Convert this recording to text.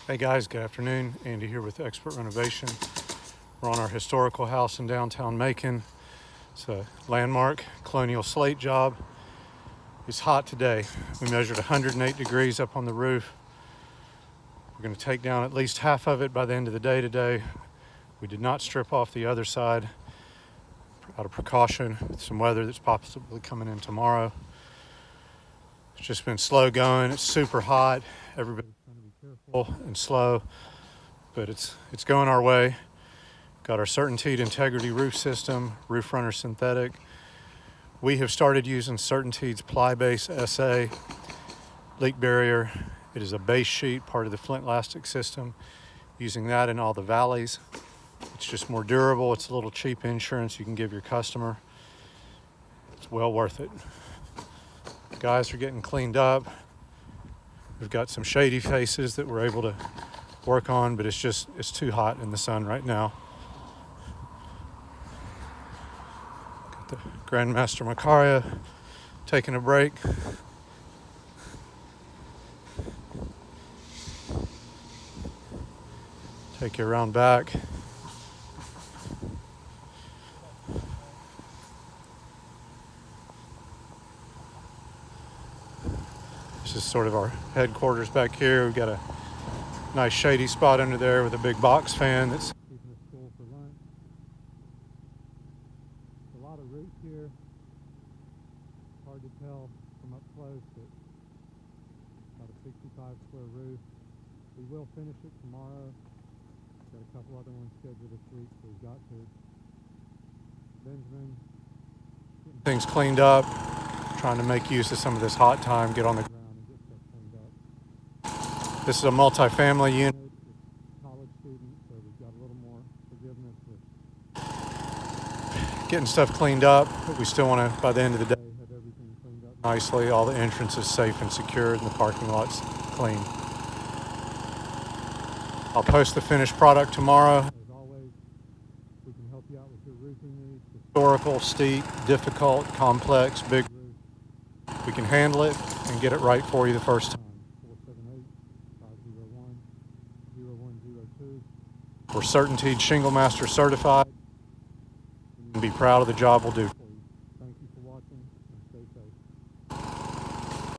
Hey guys, good afternoon. Andy here with Expert Renovation. We're on our historical house in downtown Macon. It's a landmark colonial slate job. It's hot today. We measured 108 degrees up on the roof. We're going to take down at least half of it by the end of the day today. We did not strip off the other side out of precaution with some weather that's possibly coming in tomorrow. It's just been slow going. It's super hot. Everybody's trying to be careful and slow, but it's going our way. Got our CertainTeed Integrity roof system, roof runner synthetic. We have started using CertainTeed's Ply Base SA leak barrier. It is a base sheet, part of the Flint Elastic system. Using that in all the valleys. It's just more durable. It's a little cheap insurance you can give your customer. It's well worth it. Guys are getting cleaned up. We've got some shady faces that we're able to work on, but it's too hot in the sun right now. Got the Grandmaster Macaria taking a break. Take you around back. This is sort of our headquarters back here. We've got a nice shady spot under there with a big box fan that's keeping us cool for lunch. A lot of roots here. Hard to tell from up close, but about a 65 square roof. We will finish it tomorrow. Got a couple other ones scheduled this week, so we've got to. Benjamin, getting things cleaned up, trying to make use of some of this hot time, get on the ground and get stuff cleaned up. This is a multi-family unit with college students, so we've got a little more forgiveness with getting stuff cleaned up, but we still want to, by the end of the day, have everything cleaned up nicely, all the entrances safe and secured, and the parking lots clean. I'll post the finished product tomorrow. As always, we can help you out with your roofing needs. Historical, steep, difficult, complex, big roof. We can handle it and get it right for you the first time. 478-501-0102. We're CertainTeed Shingle Master certified. You can be proud of the job we'll do.